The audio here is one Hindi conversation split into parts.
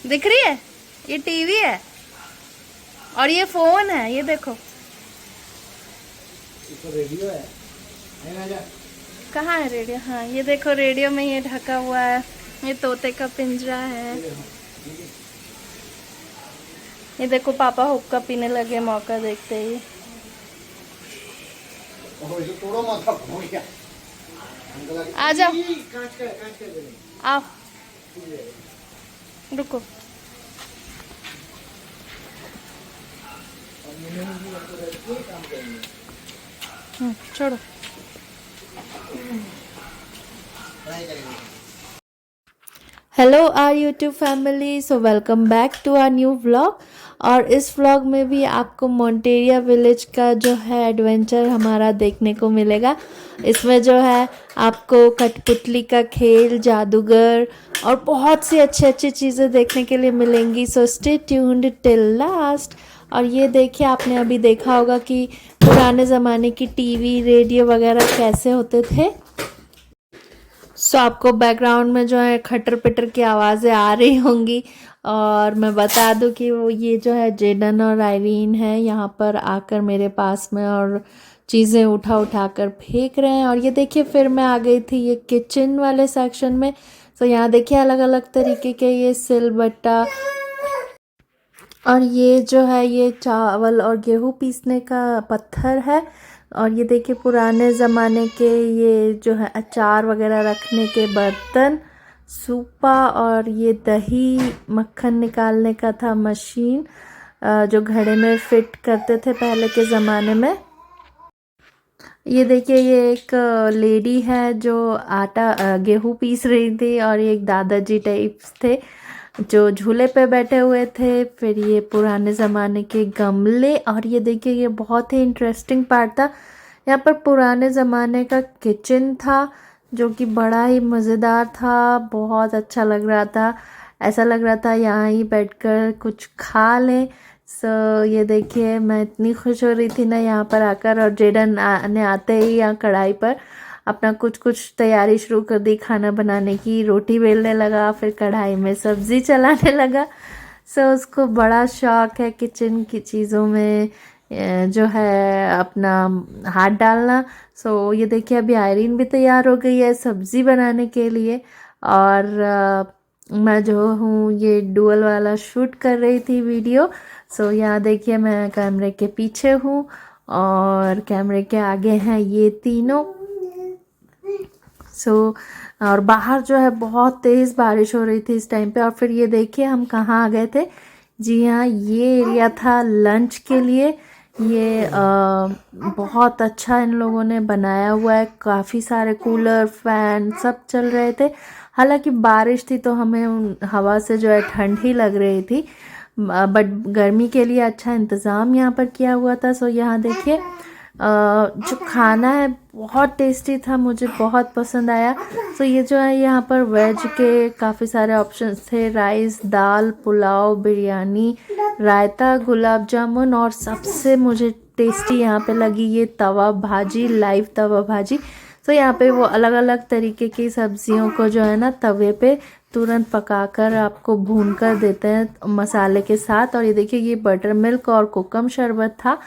दिख रही है? ये टीवी है और ये फोन है, ये देखो। रेडियो है। कहाँ है रेडियो? हाँ ये देखो, रेडियो में ये ढका हुआ है। ये तोते का पिंजरा है। ये देखो पापा हुक्का पीने लगे मौका देखते ही। आ जाओ, आओ, रुको। छोड़ो। Hello our YouTube family, so welcome back to our new vlog. और इस व्लॉग में भी आपको मोंटेरिया विलेज का जो है एडवेंचर हमारा देखने को मिलेगा। इसमें जो है आपको कठपुतली का खेल, जादूगर और बहुत सी अच्छी अच्छी चीज़ें देखने के लिए मिलेंगी। So stay tuned till last. और ये देखिए, आपने अभी देखा होगा कि पुराने ज़माने की टीवी, रेडियो वगैरह कैसे होते थे। सो आपको बैकग्राउंड में जो है खटर पिटर की आवाज़ें आ रही होंगी। और मैं बता दूं कि वो ये जो है जेडन और आयरीन है यहाँ पर आकर मेरे पास में, और चीज़ें उठा उठा कर फेंक रहे हैं। और ये देखिए, फिर मैं आ गई थी ये किचन वाले सेक्शन में। सो यहाँ देखिए अलग अलग तरीके के ये सिलबट्टा, और ये जो है ये चावल और गेहूँ पीसने का पत्थर है। और ये देखिए पुराने ज़माने के ये जो है अचार वगैरह रखने के बर्तन, सूपा, और ये दही मक्खन निकालने का था मशीन जो घड़े में फिट करते थे पहले के ज़माने में। ये देखिए, ये एक लेडी है जो आटा गेहूँ पीस रही थी, और ये एक दादाजी टाइप्स थे जो झूले पे बैठे हुए थे। फिर ये पुराने ज़माने के गमले, और ये देखिए ये बहुत ही इंटरेस्टिंग पार्ट था। यहाँ पर पुराने ज़माने का किचन था जो कि बड़ा ही मज़ेदार था, बहुत अच्छा लग रहा था। ऐसा लग रहा था यहाँ ही बैठकर कुछ खा लें। सो ये देखिए, मैं इतनी खुश हो रही थी ना यहाँ पर आकर। और जेडन ने आते ही यहाँ कढ़ाई पर अपना कुछ कुछ तैयारी शुरू कर दी खाना बनाने की। रोटी बेलने लगा, फिर कढ़ाई में सब्ज़ी चलाने लगा। सो उसको बड़ा शौक है किचन की चीज़ों में जो है अपना हाथ डालना। सो ये देखिए, अभी आयरीन भी तैयार हो गई है सब्ज़ी बनाने के लिए। और मैं जो हूँ ये डुअल वाला शूट कर रही थी वीडियो। सो यहाँ देखिए, मैं कैमरे के पीछे हूँ और कैमरे के आगे हैं ये तीनों। और बाहर जो है बहुत तेज़ बारिश हो रही थी इस टाइम पे। और फिर ये देखिए हम कहाँ आ गए थे। जी हाँ, ये एरिया था लंच के लिए। ये बहुत अच्छा इन लोगों ने बनाया हुआ है, काफ़ी सारे कूलर, फैन सब चल रहे थे। हालांकि बारिश थी तो हमें उन हवा से जो है ठंड ही लग रही थी, बट गर्मी के लिए अच्छा इंतज़ाम यहाँ पर किया हुआ था। सो यहाँ देखिए जो खाना है बहुत टेस्टी था, मुझे बहुत पसंद आया। सो ये जो है यहाँ पर वेज के काफ़ी सारे ऑप्शंस थे, राइस, दाल, पुलाव, बिरयानी, रायता, गुलाब जामुन, और सबसे मुझे टेस्टी यहाँ पे लगी ये तवा भाजी, लाइव तवा भाजी। सो यहाँ पे वो अलग अलग तरीके की सब्जियों को जो है ना तवे पे तुरंत पकाकर आपको भून कर देते हैं मसाले के साथ। और ये देखिए, ये बटर मिल्क और कोकम शरबत था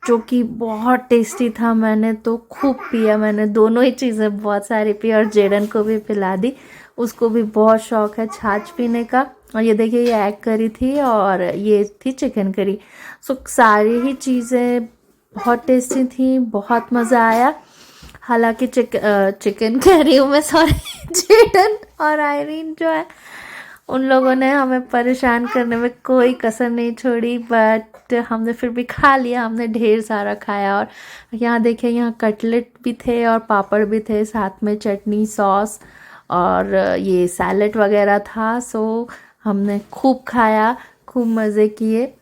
जो कि बहुत टेस्टी था। मैंने तो खूब पिया, मैंने दोनों ही चीज़ें बहुत सारी पी, और जेडन को भी पिला दी, उसको भी बहुत शौक है छाछ पीने का। और ये देखिए, ये एग करी थी और ये थी चिकन करी। सो सारी ही चीज़ें बहुत टेस्टी थी, बहुत मज़ा आया। हालांकि चिकन कह रही हूँ मैं, सॉरी, जेडन और आयरीन जो है उन लोगों ने हमें परेशान करने में कोई कसर नहीं छोड़ी, बट हमने फिर भी खा लिया, हमने ढेर सारा खाया। और यहाँ देखिए, यहाँ कटलेट भी थे और पापड़ भी थे, साथ में चटनी, सॉस और ये सैलेड वगैरह था। सो हमने खूब खाया, खूब मज़े किए।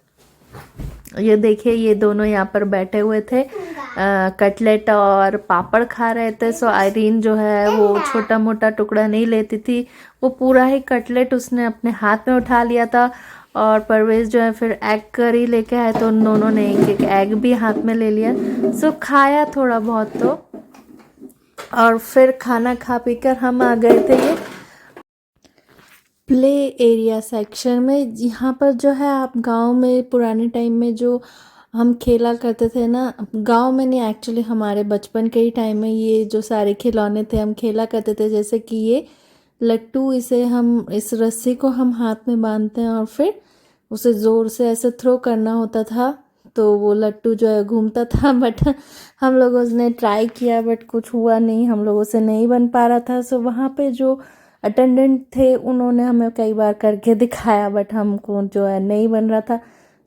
ये देखिए, ये दोनों यहाँ पर बैठे हुए थे, कटलेट और पापड़ खा रहे थे। सो आयरीन जो है वो छोटा मोटा टुकड़ा नहीं लेती थी, वो पूरा ही कटलेट उसने अपने हाथ में उठा लिया था। और परवेज जो है फिर एग करी लेके आए, तो उन दोनों ने एक एक एग भी हाथ में ले लिया। सो खाया थोड़ा बहुत तो, और फिर खाना खा पी कर हम आ गए थे ये प्ले एरिया सेक्शन में। यहाँ पर जो है आप गांव में पुराने टाइम में जो हम खेला करते थे ना, गांव में नहीं एक्चुअली हमारे बचपन के ही टाइम में ये जो सारे खिलौने थे हम खेला करते थे। जैसे कि ये लट्टू, इसे हम इस रस्सी को हम हाथ में बांधते हैं और फिर उसे ज़ोर से ऐसे थ्रो करना होता था तो वो लट्टू जो है घूमता था। बट हम लोगों ने ट्राई किया बट कुछ हुआ नहीं, हम लोगों से नहीं बन पा रहा था। सो वहाँ पे जो अटेंडेंट थे उन्होंने हमें कई बार करके दिखाया बट हमको जो है नहीं बन रहा था।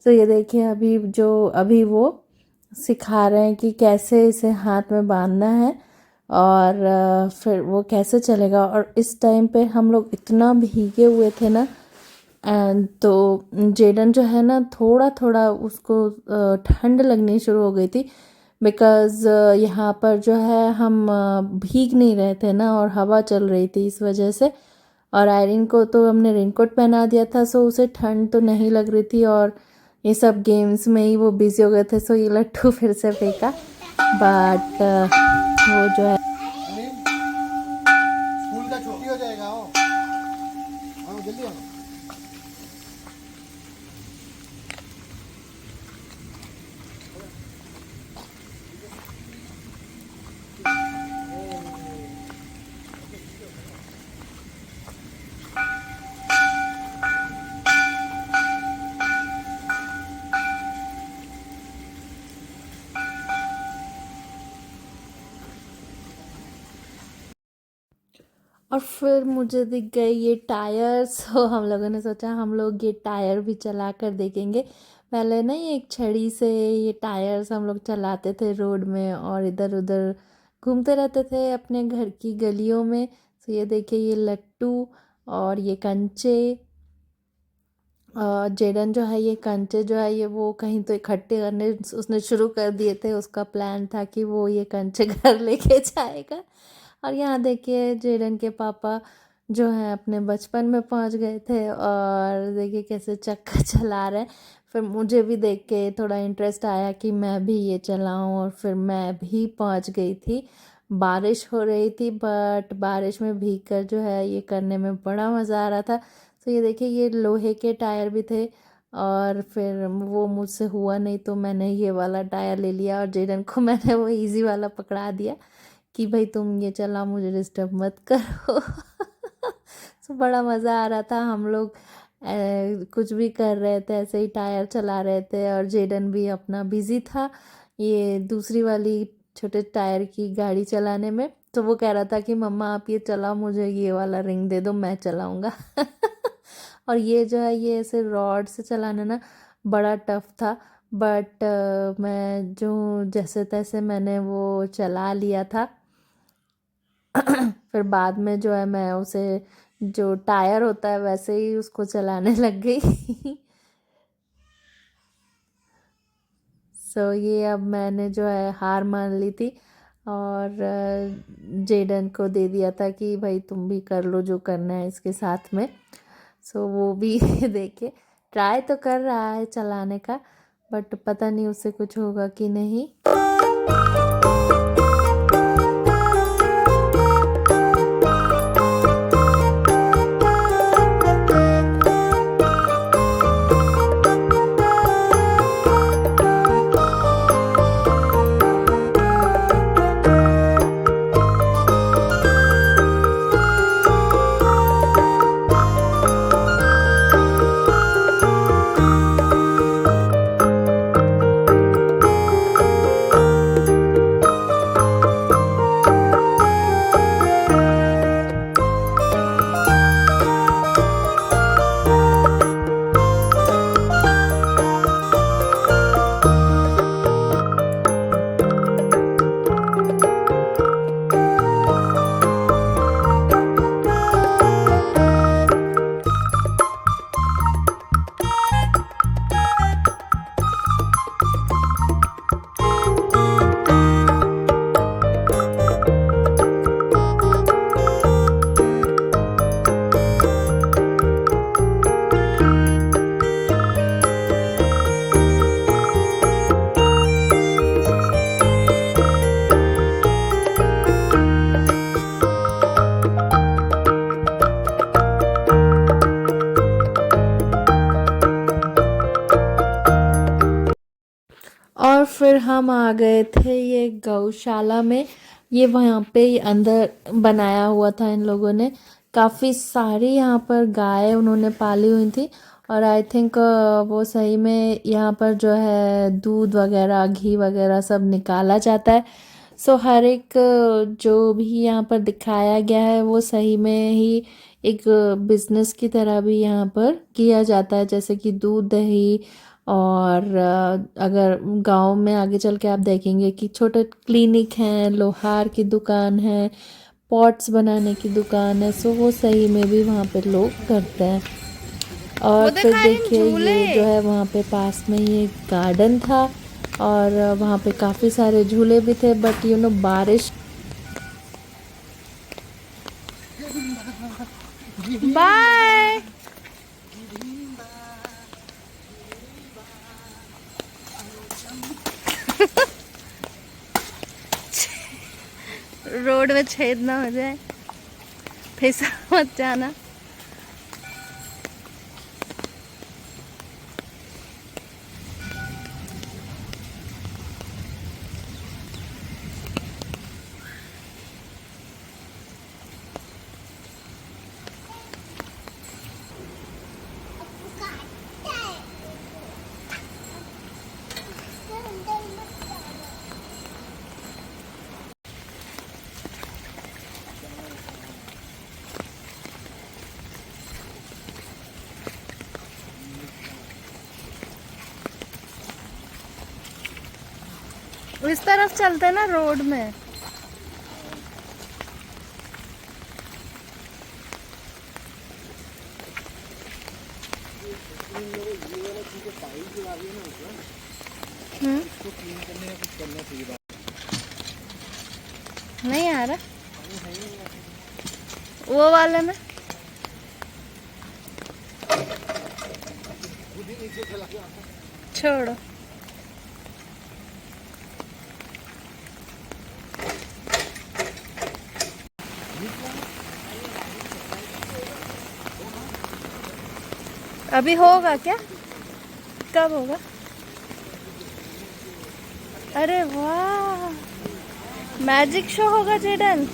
तो ये देखिए अभी वो सिखा रहे हैं कि कैसे इसे हाथ में बांधना है और फिर वो कैसे चलेगा। और इस टाइम पे हम लोग इतना भीगे हुए थे ना, एंड तो जेडन जो है ना थोड़ा थोड़ा उसको ठंड लगनी शुरू हो गई थी बिकॉज़ यहाँ पर जो है हम भीग नहीं रहे थे ना और हवा चल रही थी इस वजह से। और आयरिन को तो हमने रेनकोट पहना दिया था सो उसे ठंड तो नहीं लग रही थी और ये सब गेम्स में ही वो बिजी हो गए थे। सो ये लट्टू फिर से फेंका बट वो जो है स्कूल का छुट्टी हो जाएगा। आओ आओ जल्दी आओ। और फिर मुझे दिख गए ये टायर्स। तो हम लोगों ने सोचा हम लोग ये टायर भी चला कर देखेंगे। पहले ना ये एक छड़ी से ये टायर्स हम लोग चलाते थे रोड में और इधर उधर घूमते रहते थे अपने घर की गलियों में। तो ये देखिए ये लट्टू और ये कंचे, जेडन जो है ये कंचे जो है ये वो कहीं तो इकट्ठे करने उसने शुरू कर दिए थे। उसका प्लान था कि वो ये कंचे घर लेके जाएगा। और यहाँ देखिए जेडन के पापा जो हैं अपने बचपन में पहुँच गए थे और देखिए कैसे चक्का चला रहे हैं। फिर मुझे भी देख के थोड़ा इंटरेस्ट आया कि मैं भी ये चलाऊं और फिर मैं भी पहुँच गई थी। बारिश हो रही थी बट बारिश में भीग कर जो है ये करने में बड़ा मज़ा आ रहा था। तो ये देखिए ये लोहे के टायर भी थे और फिर वो मुझसे हुआ नहीं तो मैंने ये वाला टायर ले लिया और जेडन को मैंने वो इजी वाला पकड़ा दिया कि भाई तुम ये चला, मुझे डिस्टर्ब मत करो। तो बड़ा मज़ा आ रहा था। हम लोग कुछ भी कर रहे थे, ऐसे ही टायर चला रहे थे और जेडन भी अपना बिजी था ये दूसरी वाली छोटे टायर की गाड़ी चलाने में। तो वो कह रहा था कि मम्मा आप ये चलाओ, मुझे ये वाला रिंग दे दो, मैं चलाऊँगा। और ये जो है ये ऐसे रॉड से चलाना ना बड़ा टफ था बट मैं जो जैसे तैसे मैंने वो चला लिया था। फिर बाद में जो है मैं उसे जो टायर होता है वैसे ही उसको चलाने लग गई। सो ये अब मैंने जो है हार मान ली थी और जेडन को दे दिया था कि भाई तुम भी कर लो जो करना है इसके साथ में। सो वो भी देखिए ट्राई तो कर रहा है चलाने का बट पता नहीं उससे कुछ होगा कि नहीं। फिर हम आ गए थे ये गौशाला में। ये वहाँ पे अंदर बनाया हुआ था इन लोगों ने। काफ़ी सारी यहाँ पर गाय उन्होंने पाली हुई थी और आई थिंक वो सही में यहाँ पर जो है दूध वगैरह घी वगैरह सब निकाला जाता है। सो हर एक जो भी यहाँ पर दिखाया गया है वो सही में ही एक बिजनेस की तरह भी यहाँ पर किया जाता है, जैसे कि दूध दही। और अगर गांव में आगे चल के आप देखेंगे कि छोटे क्लिनिक हैं, लोहार की दुकान है, पॉट्स बनाने की दुकान है। सो वो सही में भी वहाँ पे लोग करते हैं। और फिर देखिए ये जो है वहाँ पे पास में ये गार्डन था और वहाँ पे काफ़ी सारे झूले भी थे, बट बारिश। बाय। रोड में छेद ना हो जाए, फिसल मत जाना। इस तरफ चलते ना रोड में। नहीं आ रहा वो वाले में। छोड़ो। अभी होगा क्या? कब होगा? अरे वाह, मैजिक शो होगा जेडन।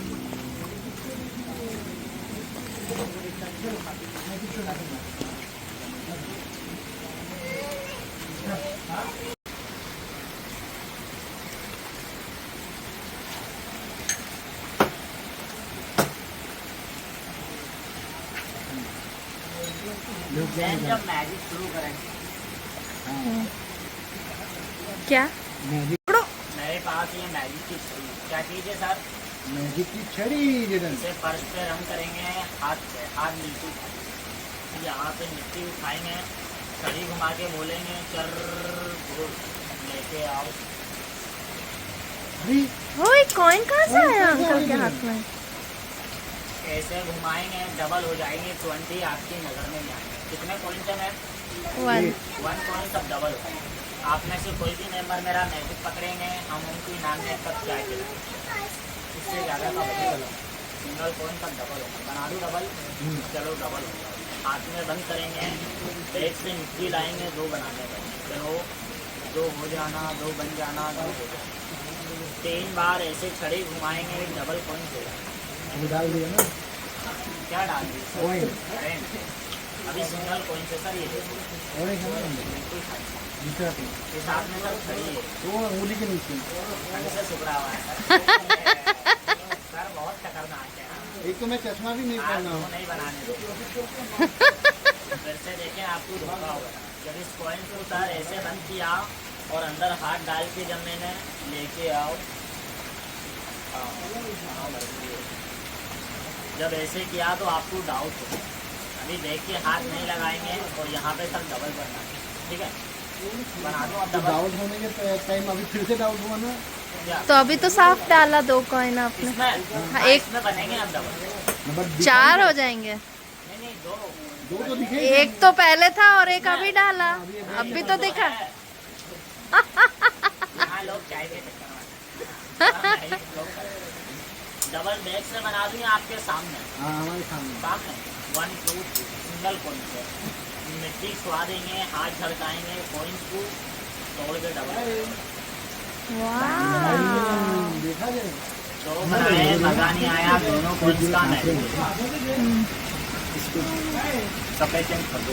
जब मैजिक शुरू करें क्या? मैजिक मेरे पास ये मैजिक की छड़ी। क्या चीज़ है सर? मैजिक की छड़ी जिधर इसे फर्श पे रंग करेंगे हाथ से, हाथ बिल्कुल यहाँ पे मिट्टी उठाएंगे, छड़ी घुमा के बोलेंगे चर लेके आओ। अरे ओए कॉइन कहाँ से आया अंकल के हाथ में? ऐसे घुमाएंगे डबल हो जाएंगे, 20 आपकी नज़र में नहीं आएंगे। कितने पॉइंट है मैम? 1 पॉइंट सब डबल हो जाएंगे। आप में से कोई भी मेंबर मेरा मैजिक पकड़ेंगे, हम उनकी नाम में तब क्या इससे ज़्यादा का बचेगा। सिंगल पॉइंट तक डबल होगा। बना दूँ डबल? चलो डबल होगा। हाथ में बंद करेंगे, बैग से मिट्टी लाएंगे, 2 बनाने का। चलो 2 हो जाना, 2 बन जाना, 2 हो जाना। 3 बार ऐसे छड़ी घुमाएंगे, डबल पॉइंट हो जाएगा। अभी डाल दिया ना क्या डाल दी? कॉइन। अभी सिंगल कॉइन से सर ये और एक है ना बिल्कुल खाली। दूसरा ये साथ में सर खड़ी है, वो उंगली के नीचे ठंड से सिकुड़ा हुआ है सर बहुत खतरनाक है। एक तो मैं चश्मा भी नहीं आप पहना वो हूँ। नहीं बनाने दो। फिर से देखें आपको धोखा होगा। जब इस कॉइन को सर ऐसे बंद किया और अंदर हाथ डाल के जब मैंने लेके आओ, जब ऐसे किया तो आपको डाउट हो। अभी देखिए हाथ नहीं लगाएंगे और यहाँ पे सब डबल करना है, ठीक है? बना दो अब तो डबल। डाउट होने के टाइम अभी फिर से डाउट हुआ ना। क्या? तो अभी तो साफ डाला 2 कॉइन आपने। इसमें हाँ, हाँ, एक इसमें बनेंगे अब डबल। नंबर 4 हो जाएंगे। नहीं नहीं 2 दो तो दिखे। एक तो पहले था और एक अभी डाला। अभी तो दिखा। यहाँ लोग चाय के चक्कर में डबल बैग से बना दूँ आपके सामने। हाँ हमारे सामने। सामने 1 2 सिंगल कॉइन से मिट्टी छुआ देंगे, हाथ झड़काएंगे, कॉइन्स को तोड़ के डबल। वाह। देखा जाए तो बनाए, मजा नहीं आया दोनों कोइंस का मैजिक। कपड़े चेंज कर दो।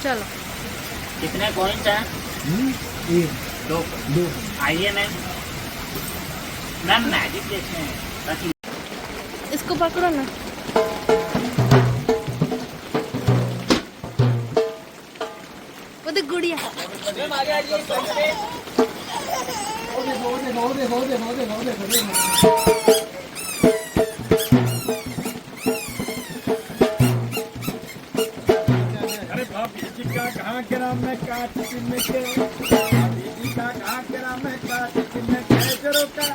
चलो कितने कॉइन्स हैं? एक दो। दो आइए मैम मैजिक देखते हैं ताकि इसको पकड़ो ना। वो देख गुड़िया। अरे भाभी जी का कहाँ के नाम में काट चिन्ह के भाभी जी का कहाँ के नाम में काट चिन्ह के जरो का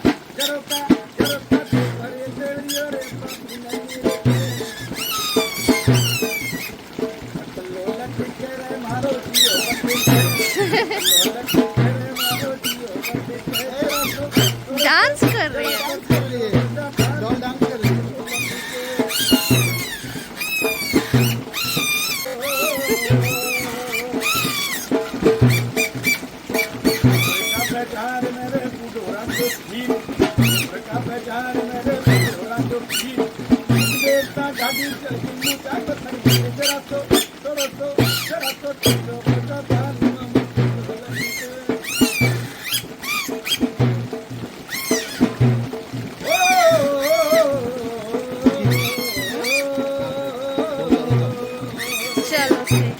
अरे तेरी रे भाभी नहीं रे लोलक के रे मारो जियो लोलक के रे मारो जियो डांस कर रही है। डॉल डांस कर रही है बेचारे मेरे बुढ़ोरा तो ठीक का बेचारे मेरे बुढ़ोरा तो ठीक देखता गाड़ी चलती मुझा को थी जरा तो बता पानी चलो ठीक।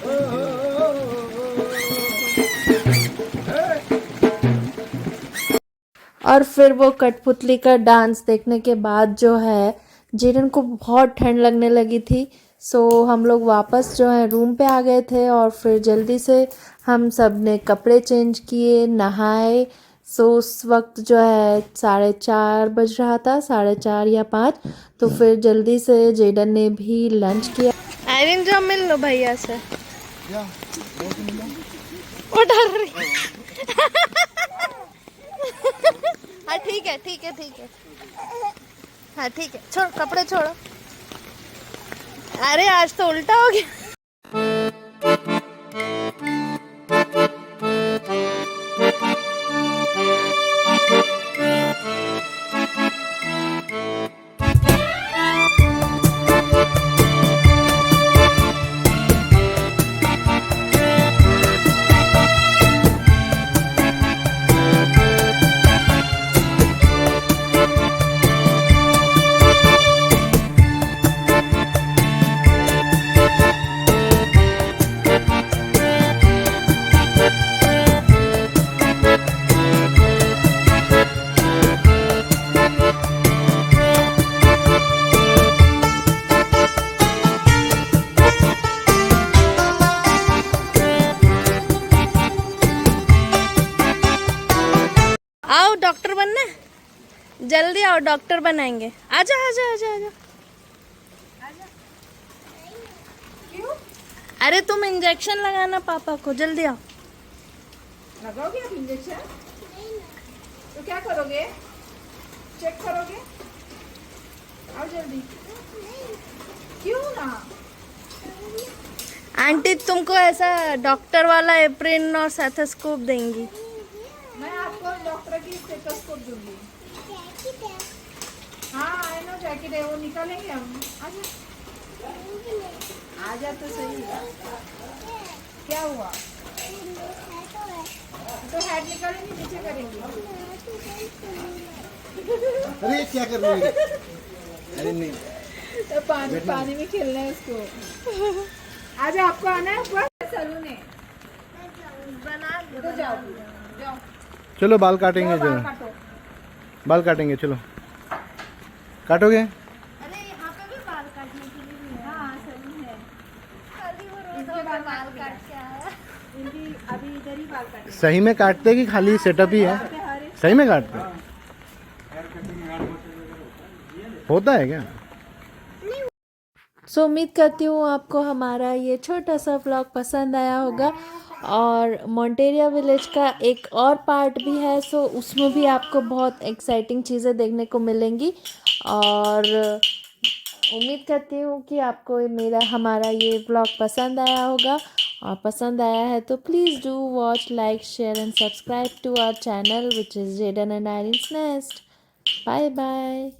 और फिर वो कठपुतली का डांस देखने के बाद जो है जेडन को बहुत ठंड लगने लगी थी। सो हम लोग वापस जो है रूम पे आ गए थे और फिर जल्दी से हम सब ने कपड़े चेंज किए, नहाए। सो उस वक्त जो है 4:30 बज रहा था, 4:30 या 5। तो फिर जल्दी से जेडन ने भी लंच किया। आयरन जो मिल लो भैया से। क्या बहुत मिला वो डर रही। हाँ ठीक है ठीक है ठीक है। हाँ ठीक है, छोड़ कपड़े छोड़ो। अरे आज तो उल्टा हो गया। आओ डॉक्टर बनना है? जल्दी आओ डॉक्टर बनाएंगे। आजा आजा आजा आजा। क्यों? अरे तुम इंजेक्शन लगाना पापा को, जल्दी आओ। लगाओगे आप इंजेक्शन? तो क्या करोगे? चेक करोगे? आओ जल्दी। क्यों ना? आंटी तुमको ऐसा डॉक्टर वाला एप्रिन और स्टेथोस्कोप देंगी। मैं आपको डॉक्टर की स्टेथोस्कोप दूंगी। हाँ आई नो जैकेट है, वो निकालेंगे हम। आजा आजा तो सही। क्या हुआ? तो हेड निकालेंगे, नीचे करेंगे। अरे क्या कर रही है अरे नहीं तो पानी में खेलना है उसको। आजा आपको आना है ऊपर सलून है। तो जाओ जाओ चलो बाल काटेंगे बाल चलो काटो। बाल काटेंगे चलो काटोगे अरे यहाँ पे भी बाल काटने के लिए भी है। हाँ सलून है। अभी वो रोज इनके बाल बाल काट के आया। इनकी अभी इधर ही बाल काटेंगे। सही में काटते कि खाली सेटअप ही है सही में काटते होता है क्या सो उम्मीद करती हूँ आपको हमारा ये छोटा सा व्लॉग पसंद आया होगा। और मॉन्टेरिया विलेज का एक और पार्ट भी है, सो उसमें भी आपको बहुत एक्साइटिंग चीज़ें देखने को मिलेंगी। और उम्मीद करती हूँ कि आपको हमारा ये व्लॉग पसंद आया होगा। और पसंद आया है तो please do watch, like, share and subscribe to our channel which is Jayden and Irene's nest. Bye bye.